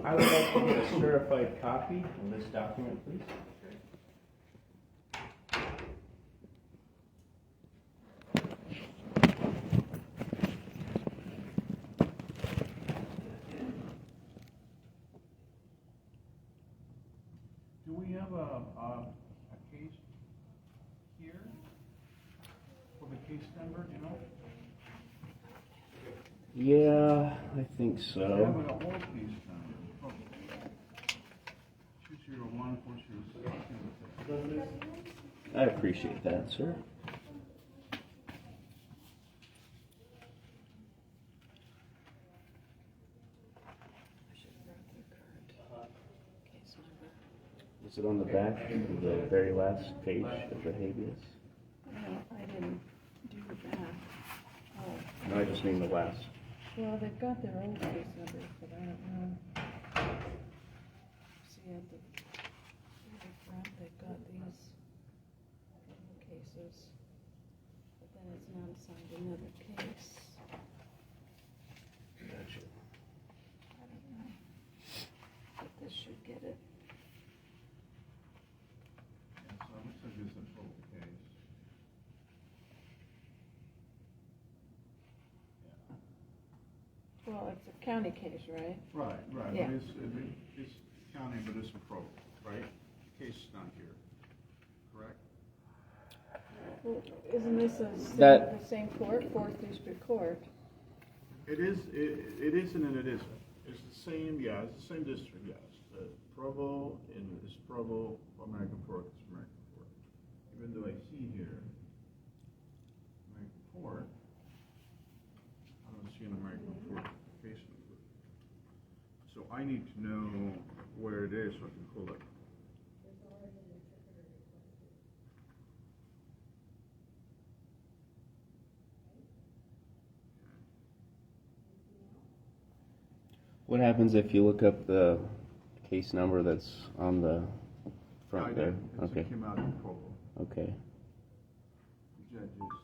I would like to get a certified copy of this document, please. Do we have a case here for the case number, you know? Yeah, I think I have so. an old case number. Oh. 201-406. I appreciate that, sir. Is it on the back, the very last page of the habeas? No, I didn't do that. Oh, No, I just mean the last. well, they've got their old case numbers, but I don't know. See, at the very front, they've got these cases, but then it's not assigned another case. Gotcha. I don't know. But this should get it. So it looks like it's an old case. Well, it's a county case, right? Right. Yeah. It's county, but it's a pro, right? The case is not here, correct? Well, isn't this the same court, 4th District Court? It is and it isn't. It's the same, yeah, it's the same district, yes. Provo is Provo, American Fork is American Fork. Even though I see here American Fork, I don't see an American Fork case number. So I need to know where it is so I can pull it. What happens if you look up the case number that's on the front there? Okay. It came out in Provo. Okay. Judges, Johnson.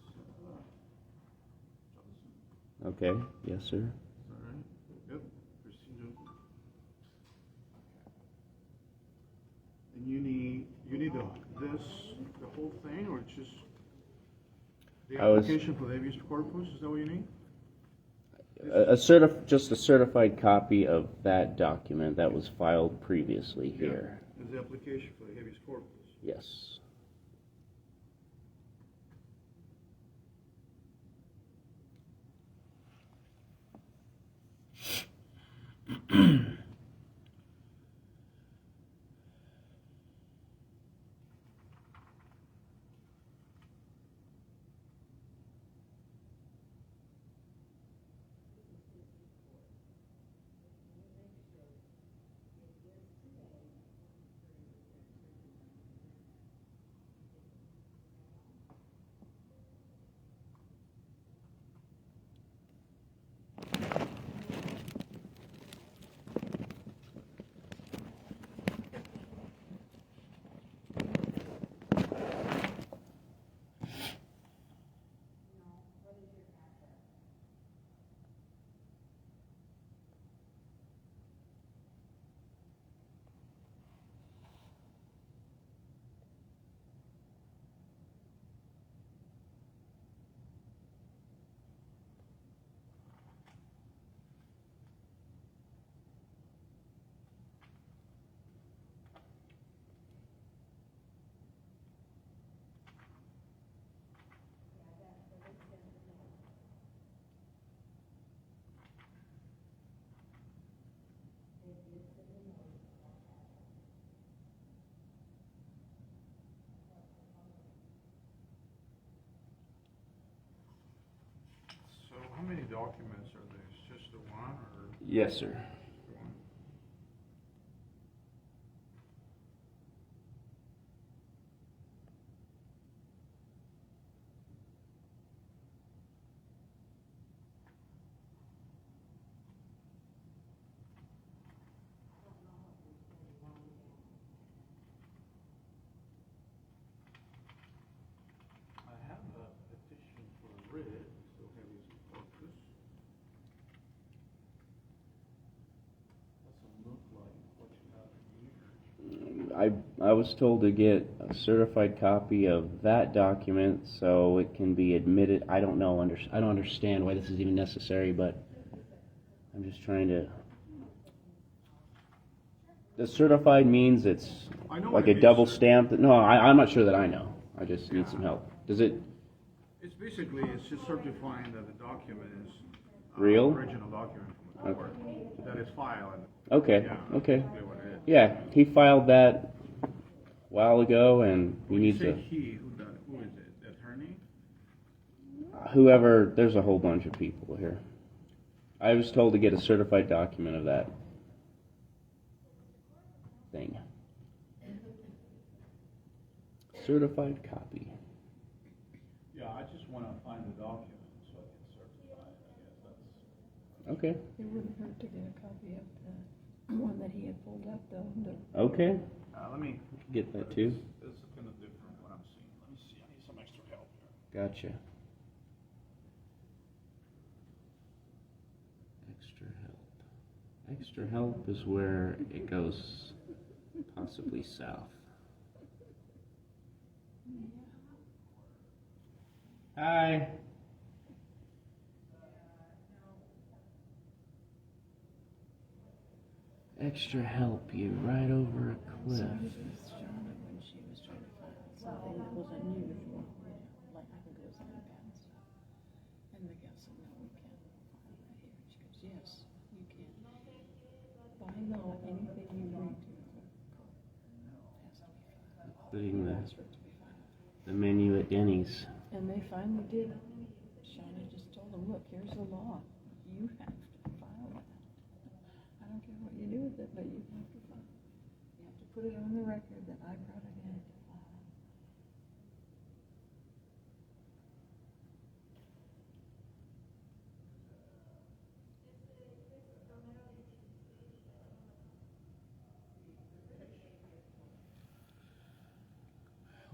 Okay. Yes, sir. Is that right? Yep. Christine Johnson. And you need the whole thing, or just the application for the habeas corpus? Is that what you need? Just a certified copy of that document that was filed previously here. Is the application for the habeas corpus? Yes. documents are there? Just the one or? Yes, sir. One? I have a petition for writ, still have his focus. Doesn't look like what you have in here. I was told to get a certified copy of that document so it can be admitted. I don't know. I don't understand why this is even necessary, but I'm just trying to. The certified means it's I know like what a it means, double sir. stamp. No, I'm not sure that I know. I just need some help. Does it? It's basically, it's just certifying that the document is Real? original document from the court, that is filed. Okay. Yeah, Okay. that's basically what it is. Yeah, he filed that a while ago, and we When you need say to. he, who is it? The attorney? Whoever, there's a whole bunch of people here. I was told to get a certified document of that thing. Certified copy. Yeah, I just want to find the document so I can certify it, I guess that's. Okay. It wouldn't hurt to get a copy of the one that he had pulled up, though. Okay. Let me. Get that too. This is kind of different what I'm seeing. Let me see, I need some extra help here. Gotcha. Extra help. Extra help is where it goes possibly south. Hi. Extra help you right over a cliff. So it was Shauna when she was trying to find something that was unusual, like I think it was an iPad stuff. And the gal said, no, we can't find that here. She goes, yes, you can. By law, anything you bring to the court has to be filed. Including Ask for it to be filed. the menu at Denny's. And they finally did. Shauna just told them, look, here's the law. You have to file that. I don't care what you do with it, but you have to file. You have to put it on the record that I brought it in to file.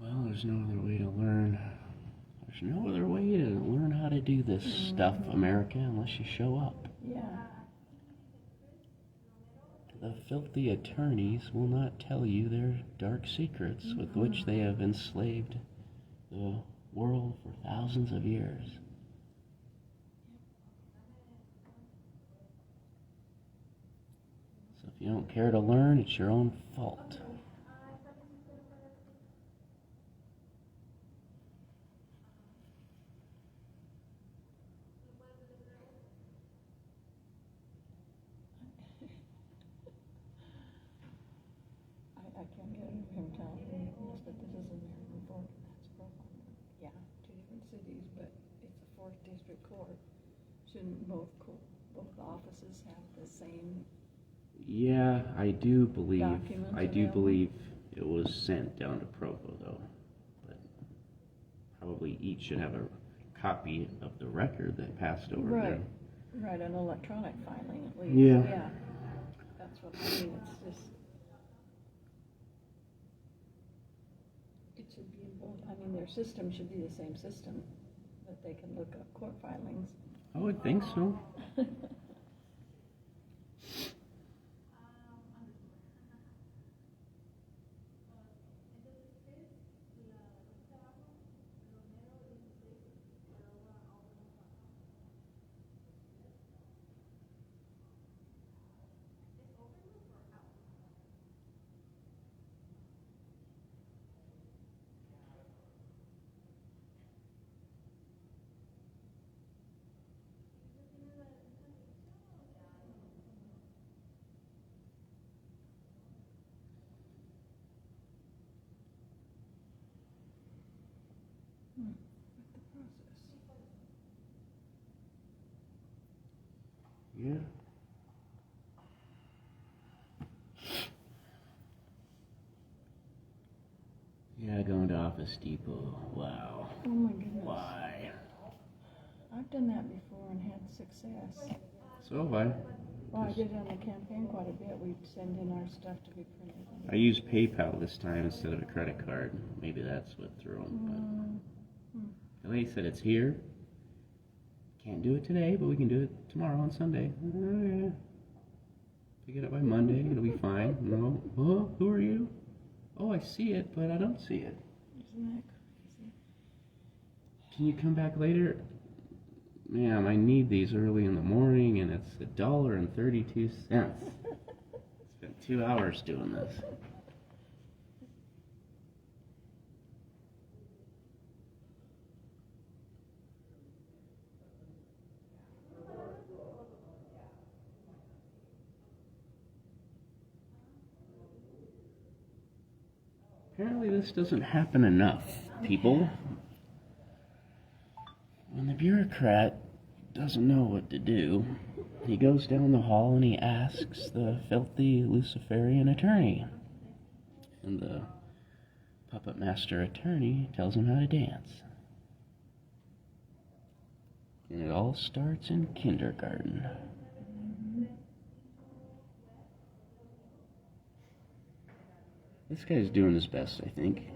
Well, there's no other way to learn. There's no other way to learn how to do this stuff, America, unless you show up. Yeah. The filthy attorneys will not tell you their dark secrets with which they have enslaved the world for thousands of years. So if you don't care to learn, it's your own fault. I can't get him telling me, yes, but this is American Fork, and that's profile. Yeah, two different cities, but it's a fourth district court. Shouldn't both offices have the same? Yeah, I do believe Documents available? it was sent down to Provo though. But probably each should have a copy of the record that passed over there. Right, an electronic filing at least. Yeah. Yeah, that's what I mean, it's just. It should be in both, I mean, their system should be the same system, that they can look up court filings. I would think so. Yeah. Yeah, going to Office Depot. Wow. Oh my goodness. Why? I've done that before and had success. So have I. Well, I did it on the campaign quite a bit. We'd send in our stuff to be printed. I used PayPal this time instead of a credit card. Maybe that's what threw them. But the lady said it's here. Can't do it today, but we can do it tomorrow on Sunday. Oh, yeah. Pick it up by Monday. It'll be fine. No. Oh, who are you? Oh, I see it, but I don't see it. Isn't that crazy? Can you come back later? Ma'am, I need these early in the morning, and it's $1.32. Spent 2 hours doing this. Apparently this doesn't happen enough, people. When the bureaucrat doesn't know what to do, he goes down the hall and he asks the filthy Luciferian attorney. And the puppet master attorney tells him how to dance. And it all starts in kindergarten. This guy's doing his best, I think.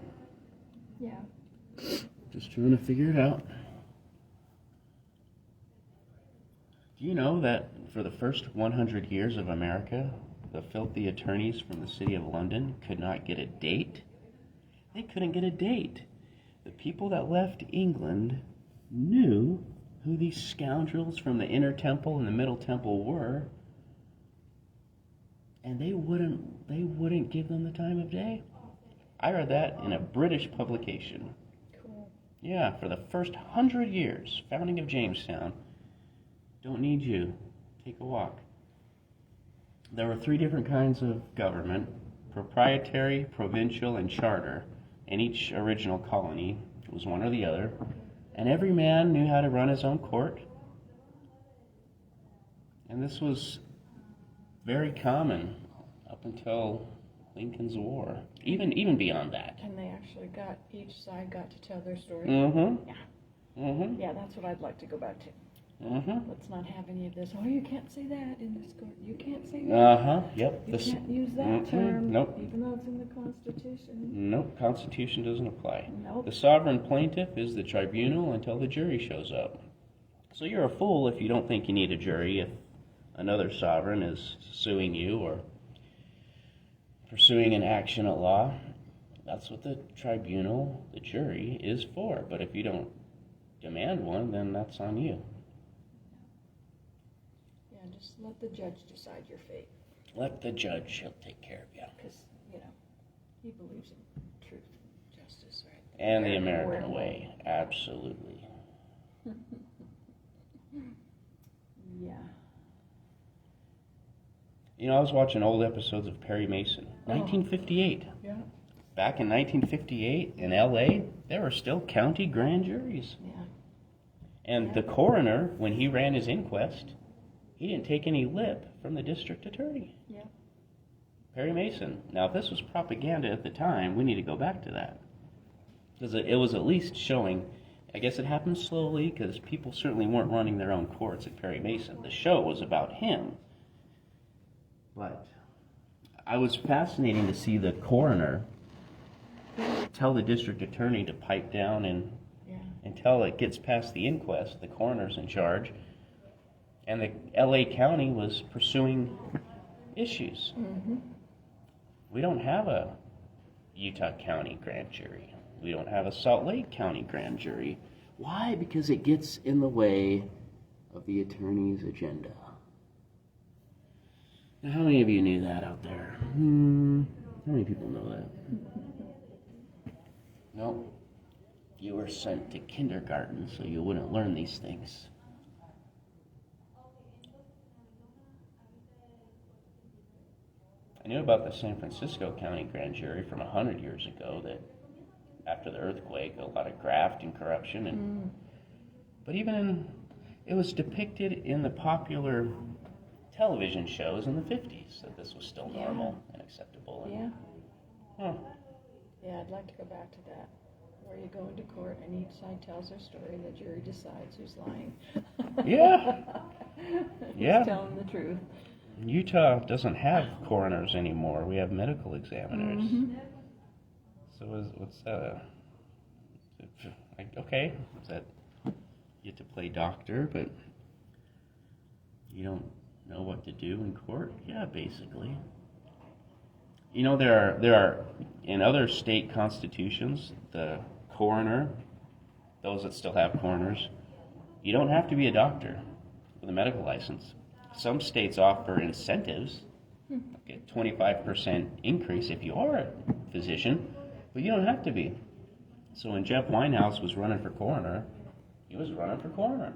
Yeah. Just trying to figure it out. Do you know that for the first 100 years of America, the filthy attorneys from the city of London could not get a date? They couldn't get a date. The people that left England knew who these scoundrels from the Inner Temple and the Middle Temple were, and they wouldn't give them the time of day. I read that in a British publication. Cool. Yeah, for the first 100 years, founding of Jamestown. Don't need you. Take a walk. There were 3 different kinds of government: proprietary, provincial, and charter. And each original colony was one or the other. And every man knew how to run his own court. And this was very common up until Lincoln's War. Even beyond that. And they actually each side got to tell their story. Mm-hmm. Yeah. Mm-hmm. Yeah, that's what I'd like to go back to. Mm-hmm. Let's not have any of this. Oh, you can't say that in this court. You can't say that. Uh-huh. Yep. You can't use that term. Nope. Even though it's in the Constitution. Nope. Constitution doesn't apply. Nope. The sovereign plaintiff is the tribunal until the jury shows up. So you're a fool if you don't think you need a jury if another sovereign is suing you or pursuing an action at law. That's what the tribunal, the jury, is for. But if you don't demand one, then that's on you. Yeah, just let the judge decide your fate. Let the judge, he'll take care of you. Because, he believes in truth, justice, right? And the American way, absolutely. Yeah. I was watching old episodes of Perry Mason. 1958. Yeah. Back in 1958 in L.A., there were still county grand juries. Yeah. And the coroner, when he ran his inquest, he didn't take any lip from the district attorney. Yeah. Perry Mason. Now, if this was propaganda at the time, we need to go back to that. Because it was at least showing, I guess it happened slowly, because people certainly weren't running their own courts at Perry Mason. The show was about him. But I was fascinating to see the coroner tell the district attorney to pipe down until it gets past the inquest. The coroner's in charge. And the L.A. County was pursuing issues. Mm-hmm. We don't have a Utah County grand jury. We don't have a Salt Lake County grand jury. Why? Because it gets in the way of the attorney's agenda. Now, how many of you knew that out there? How many people know that? No. You were sent to kindergarten so you wouldn't learn these things. I knew about the San Francisco County grand jury from 100 years ago that after the earthquake, a lot of graft and corruption. But it was depicted in the popular television shows in the 50s that this was still Yeah. normal and acceptable. And, Yeah. Huh. Yeah, I'd like to go back to that, where you go into court and each side tells their story and the jury decides who's lying. Yeah. Who's Yeah. telling the truth. Utah doesn't have coroners anymore. We have medical examiners. Mhm. So what's that? Okay, is that you get to play doctor, but you don't know what to do in court? Yeah, basically. You know, there are in other state constitutions, the coroner, those that still have coroners, you don't have to be a doctor with a medical license. Some states offer incentives, like a 25% increase if you are a physician, but you don't have to be. So when Jeff Winehouse was running for coroner, he was running for coroner.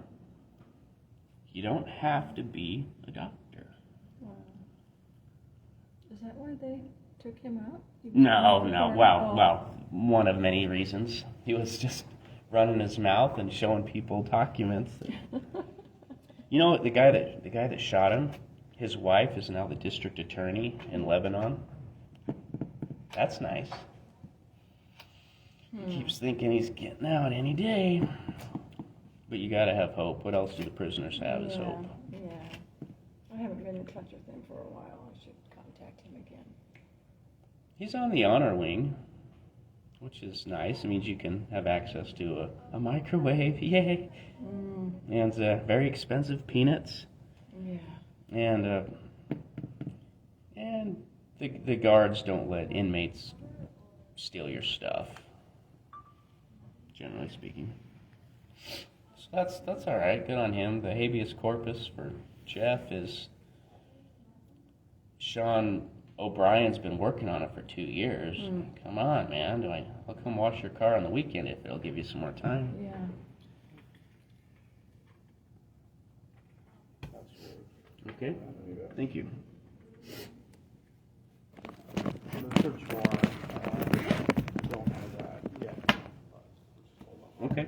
You don't have to be a doctor. Wow. Is that why they took him out? No. Oh. Well, one of many reasons. He was just running his mouth and showing people documents. You know, the guy that shot him, his wife is now the district attorney in Lebanon. That's nice. He keeps thinking he's getting out any day. But you gotta have hope. What else do the prisoners have is hope. Yeah. I haven't been in touch with him for a while. I should contact him again. He's on the honor wing, which is nice. It means you can have access to a microwave, yay! And very expensive peanuts. Yeah. And the guards don't let inmates steal your stuff, generally speaking. So that's all right. Good on him. The habeas corpus for Jeff is Sean O'Brien's been working on it for 2 years. Come on, man. I'll come wash your car on the weekend if it'll give you some more time. Yeah. Okay. Thank you. The search warrant, don't have that yet. Okay.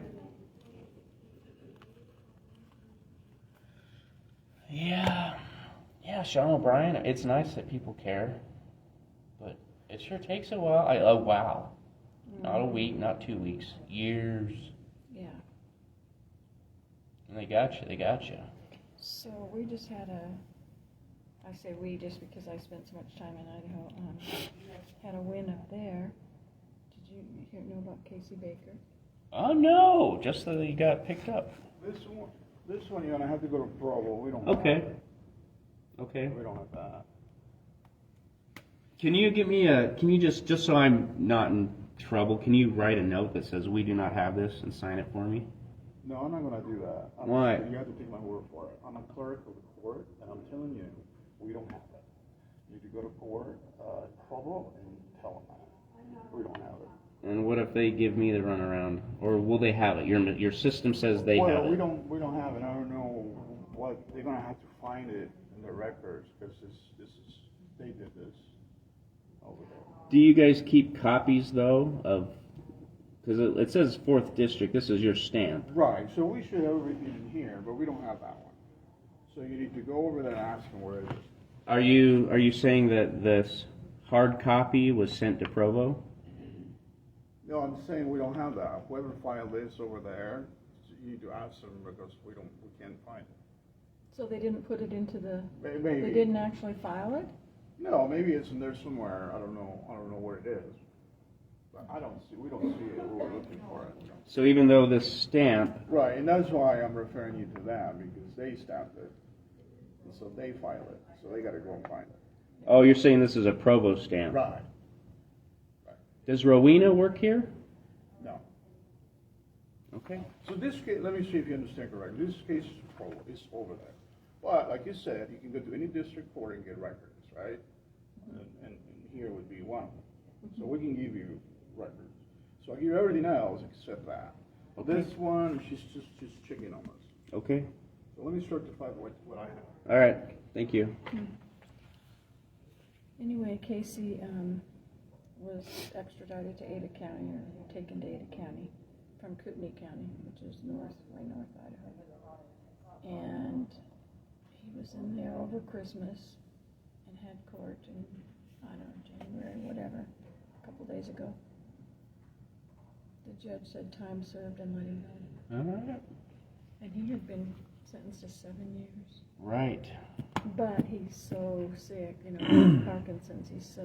Yeah, Sean O'Brien, it's nice that people care, but it sure takes a while. A while. Not a week, not 2 weeks, years. Yeah. And they got you. So we just had I say we just because I spent so much time in Idaho, had a win up there. Did you know about Casey Baker? Oh no, just that he got picked up. This one you're gonna have to go to Provo. We don't Okay. have it. Okay. We don't have that. Can you give me can you just so I'm not in trouble, can you write a note that says we do not have this and sign it for me? No, I'm not gonna do that. Why? You have to take my word for it. I'm a clerk of the court, and I'm telling you, we don't have it. You need to go to court, Provo, and tell them that. We don't have it. And what if they give me the runaround? Or will they have it? Your system says they have it. Well, we don't have it. I don't know what, they're gonna have to find it in the records, because they did this over there. Do you guys keep copies, though, of... Because it says 4th District. This is your stamp. Right, so we should have everything in here, but we don't have that one. So you need to go over there and ask them where it is. Are you saying that this hard copy was sent to Provo? No, I'm saying we don't have that. Whoever filed this over there, you need to ask them, because we can't find it. So they didn't put it into the. Maybe. They didn't actually file it. No, maybe it's in there somewhere. I don't know where it is. But we don't see it. We were looking for it. So even though this stamp... Right, and that's why I'm referring you to that, because they stamped it. And so they file it. So they gotta go and find it. Oh, you're saying this is a Provo stamp. Right. Does Rowena work here? No. Okay. So this case, let me see if you understand correctly. This case is over there. But like you said, you can go to any district court and get records, right? And here would be one. So we can give you records. So I give you everything else except that. Okay. This one, she's checking on us. Okay. So let me certify what I have. All right. Thank you. Anyway, Casey was extradited to Ada County, or taken to Ada County from Kootenai County, which is way north Idaho. And he He was in there over Christmas and had court in, I don't know, January, whatever, a couple days ago. The judge said time served and let him go. All right. And he had been sentenced to 7 years. Right. But he's so sick, you know, Parkinson's,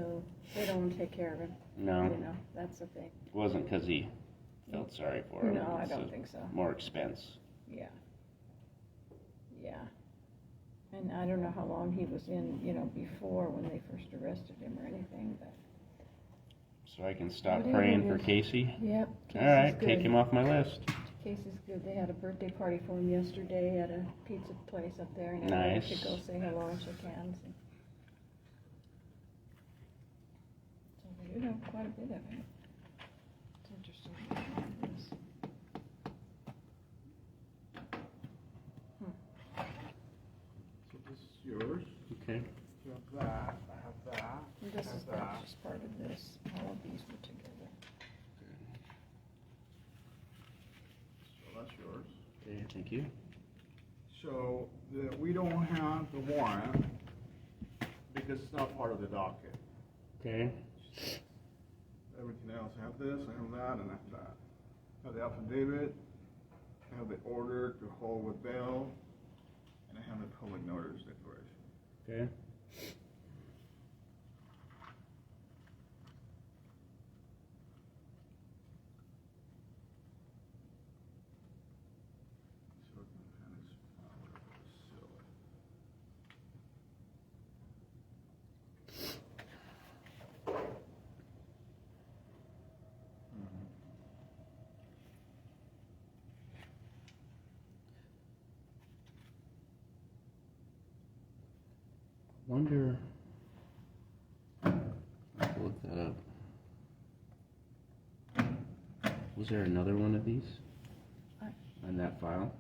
they don't take care of him. No. You know, that's the thing. It wasn't because he felt sorry for him. No, I It's don't think so. More expense. Yeah. Yeah. And I don't know how long he was in, you know, before when they first arrested him or anything, but. So I can stop Whatever praying it for is. Casey? Yep. All right, Casey's take good. him off my list. Casey's good. They had a birthday party for him yesterday at a pizza place up there, and I Nice. went to go say hello and shake hands. And so they do know quite a bit of him. It's interesting. to hear this. So this is yours. Okay. You have that, I have that, And I this have is that. just part of this. All of these were together. So that's yours. Okay, thank you. So we don't have the warrant because it's not part of the docket. Okay. Everything else, I have this, I have that, and I have that. I have the affidavit, I have the order to hold with bail, and I have the public notice declaration. Okay. So it kind of silly. Wonder. I have to look that up. Was there another one of these on that file?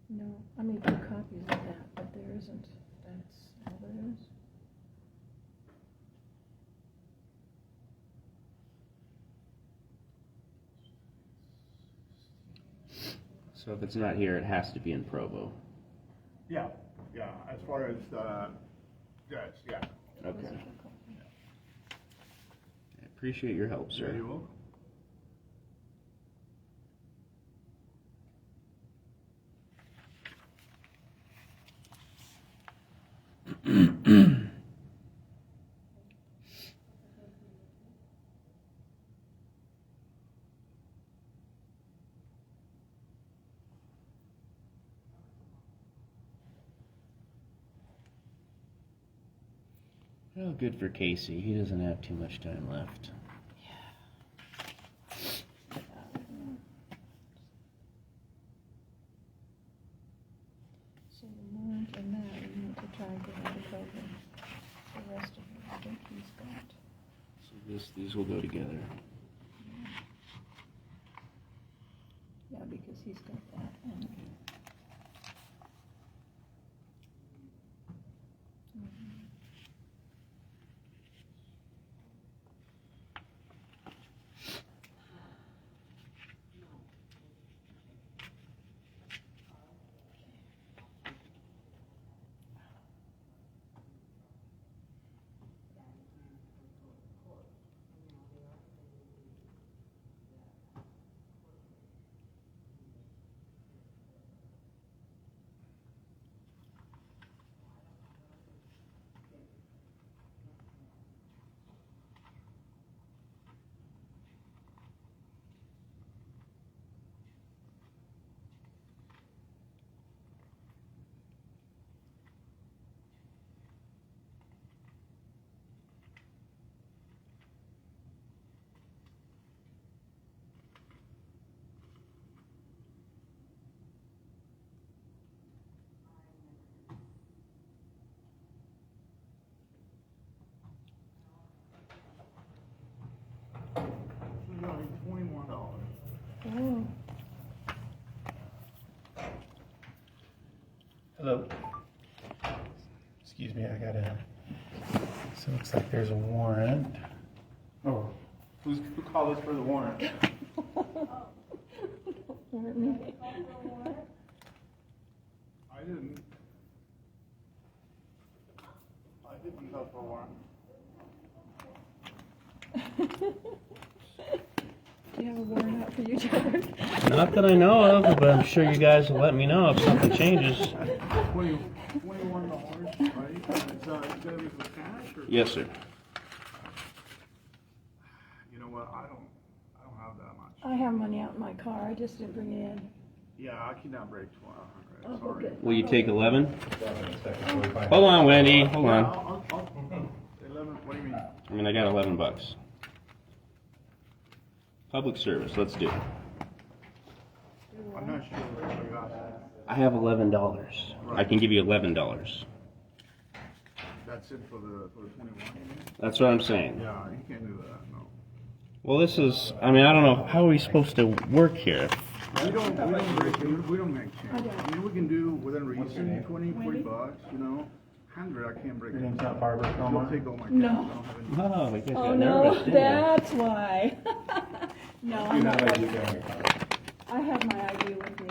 No, I made 2 copies of that, but there isn't. That's all there is. So if it's not here, it has to be in Provo. Yeah, yeah, as far as, yes, yeah. Okay. Physical copy. I appreciate your help, sir. Yeah, you're welcome. Well, good for Casey. He doesn't have too much time left. So the warrant and that, we need to try and get out of program. The rest of it, I think he's got. So these will go together. Yeah, because he's got that. And This is only $21. oh, Hello. Excuse me, I gotta. So it looks like there's a warrant. Oh, who called us for the warrant? warrant me. I didn't. out for a warrant. Do you have a warrant out for you, George? Not that I know of, but I'm sure you guys will let me know if something changes. $21, right? It's gonna be for cash or? Yes, sir. You know what, I don't have that much. I have money out in my car, I just didn't bring it in. Yeah, I cannot break 1,200, Oh, sorry. okay. Will you take 11? Hold on, Wendy. Hold Yeah, on. I'll 11, what do you mean? I mean, I got $11. Public service. Let's do it. I'm not sure what I got. I have $11. I can give you $11. That's it for the 21, you mean? That's what I'm saying. Yeah, you can't do that, no. Well, this is. I mean, I don't know how are we supposed to work here. We don't make change. I mean, we can do within reason, 20, 40 bucks, you know. 100, I can't break Your it. name's not Barbara Don't Cromar? take all my cash. No. I don't have any. Oh, I guess Oh got no, nervous, didn't you? that's why. No, I'm You not. have ID on your car. I have my ID with me.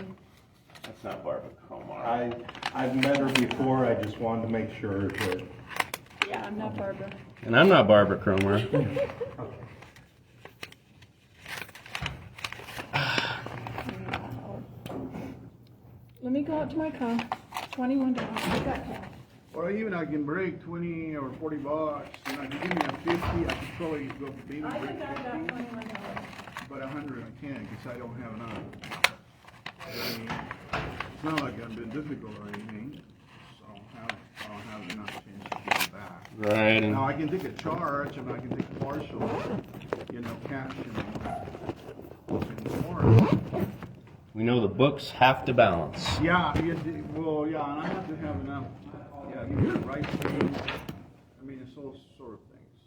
That's not Barbara Cromar. I've met her before, I just wanted to make sure that. Yeah, I'm not Barbara. And I'm not Barbara Cromar. Let me go out to my car. $21. I got cash. Or even I can break 20 or 40 bucks, you know, if you give me a 50, I could probably go maybe I break think I got 50. $21. But 100 I can't, because I don't have enough. I mean, it's not like I've been difficult or anything, so I don't have enough change to give it back. Right. And Now, I can take a charge, and I can take partial, you know, cash and more. we know the books have to balance. Yeah, well, yeah, and I have to have enough, yeah, you get the right things, I mean, it's all sort of things.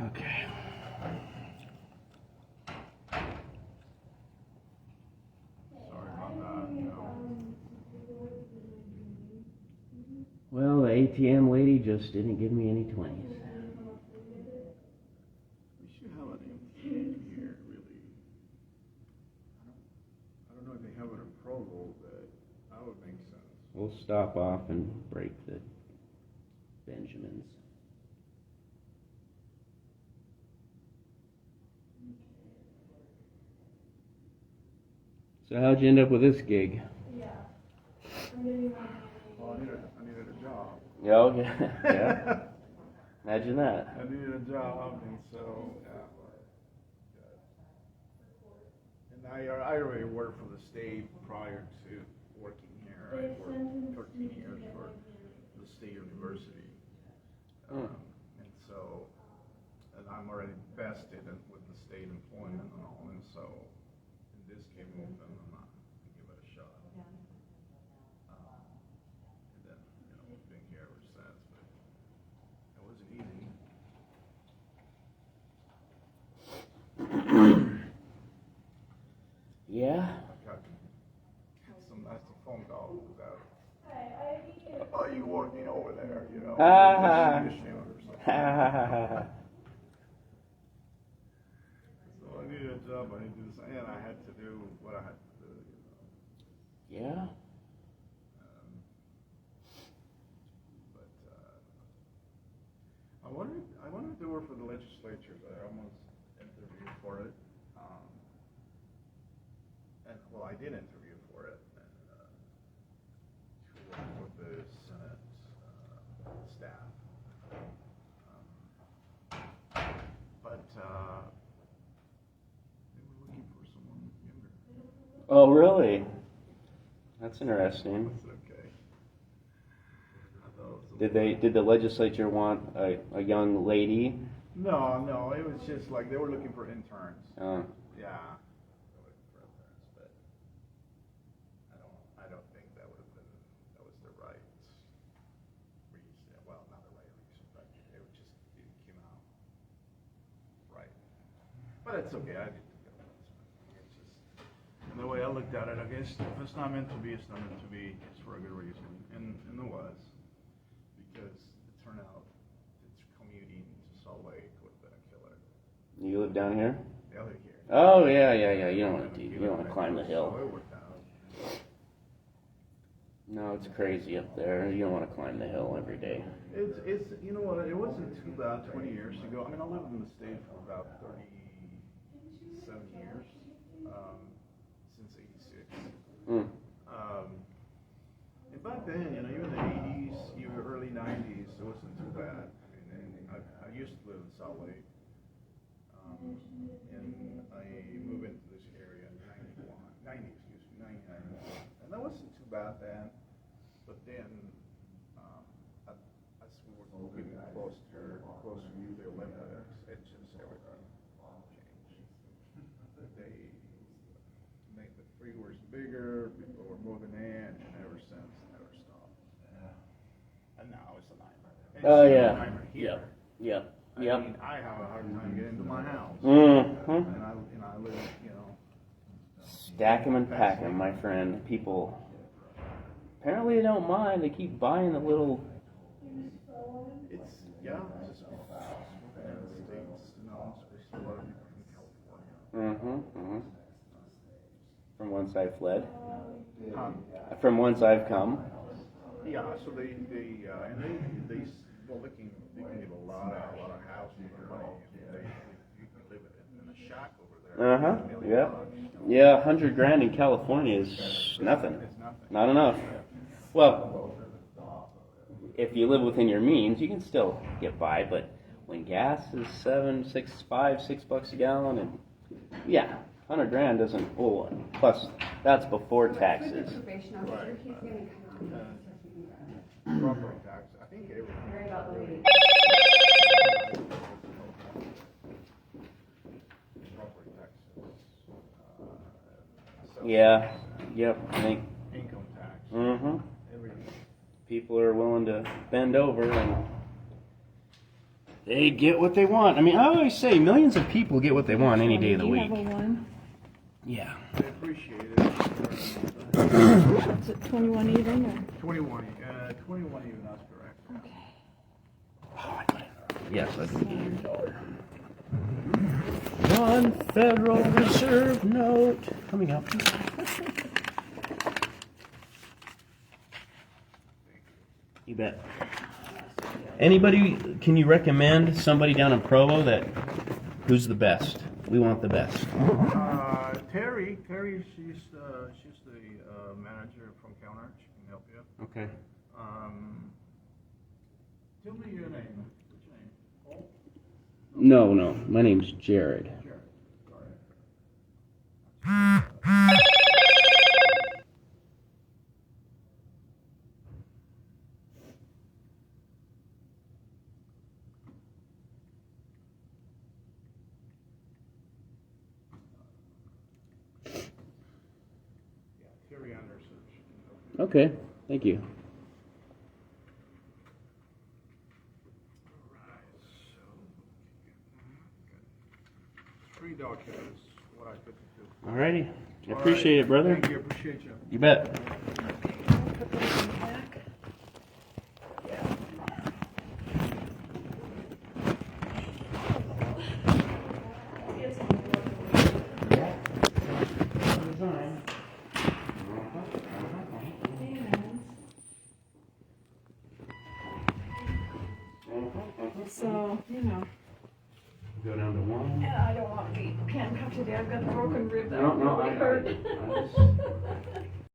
Okay. Sorry about that, you know. Well, the ATM lady just didn't give me any 20s. We should have an ATM here, really. I don't know if they have it in Provo, but that would make sense. We'll stop off and break the Benjamins. So how'd you end up with this gig? Well, I needed a job. Oh, yeah. Yeah. Imagine that. I needed a job, and so, yeah. And I already worked for the state prior to working here. I worked 13 years for the state university. And so, and I'm already vested with the state employment and all, and so, and this came open, I'm not gonna give it a shot. And then, you know, we've been here ever since, but it wasn't easy. Yeah. Got some nice phone calls about, oh, you working over there, you know? Ah. Just shame or something. So I needed a job, I needed to do this, and I had to do what I had to do, you know? Yeah. But I wanted to work for the legislature, but I almost interviewed for it. And well, I did interview for it, and to work with the Senate staff. But they were looking for someone younger. Oh, really? That's interesting. That's okay. I thought it was a Did the legislature want a young lady? No, it was just like they were looking for interns. Uh, Yeah, they were looking for interns, but I don't think that was the right reason. Well, not the right reason, but it just didn't come out right. But it's okay. I did get it. It's just, and the way I looked at it, I guess if it's not meant to be, it's not meant to be. It's for a good reason, and it was, because the turnout that's commuting to Salt Lake with the killer. You live down here? They live here. Oh yeah. You don't want to. You don't want to climb the So hill. it worked out. No, it's crazy up there. You don't want to climb the hill every day. It's you know what, it wasn't too bad 20 years ago. I mean, I lived in the state for about 37 years, since 86. Mm. And back then, you know, even the 80s, even early 90s, it wasn't too bad. I mean, I used to live in Salt Lake, and I moved into this area in 99, and that wasn't too bad then. But then, as we were getting closer to the Olympics, it just everything changed. They made the freeways bigger, people were moving in, and ever since, never stopped. And now it's a nightmare. And Oh it's yeah. a nightmare here. Yep. I mean, I have a hard time getting into my house. Mm-hmm. And I live, you know. Stack 'em and pack 'em, my friend. People apparently they don't mind. They keep buying the little. It's, yeah, it's just within the States, you know, especially a lot of people from California. Mm-hmm. From whence I fled. From whence I've come. Yeah, so they well, they can get a lot of houses for money. You can live in a shack over there. Uh-huh. $1 million. Yeah. Yeah, $100,000 in California is nothing. It's nothing. Not enough. Well, if you live within your means, you can still get by, but when gas is $6 a gallon, and yeah, $100,000 doesn't. Oh, plus that's before taxes. Property tax, I think everything. Property taxes. Yeah. Yep. I think. Income tax. Mm-hmm. Everything. People are willing to bend over and they get what they want. I mean, I always say millions of people get what they want any day of the week. Do you have a one? Yeah. I appreciate it. Is it 21 even or? 21 even, that's correct. Okay. Oh my God. Yes, I can give you $1. One Federal Reserve note coming up. You bet. Anybody, can you recommend somebody down in Provo who's the best? We want the best. Terry, she's the manager from Cromars. She can help you. Okay. Tell me your name. What's your name? Paul? No. My name's Jared. Jared. Sorry. Terry Anderson. She can help you. Okay. Thank you. Three documents, what I could do. Alrighty. I appreciate it, brother. Thank you, appreciate you. You bet. Put this in the back. So, you know, Go down to one. and I don't want to be handcuffed today. I've got a broken rib that No, really I hurt. just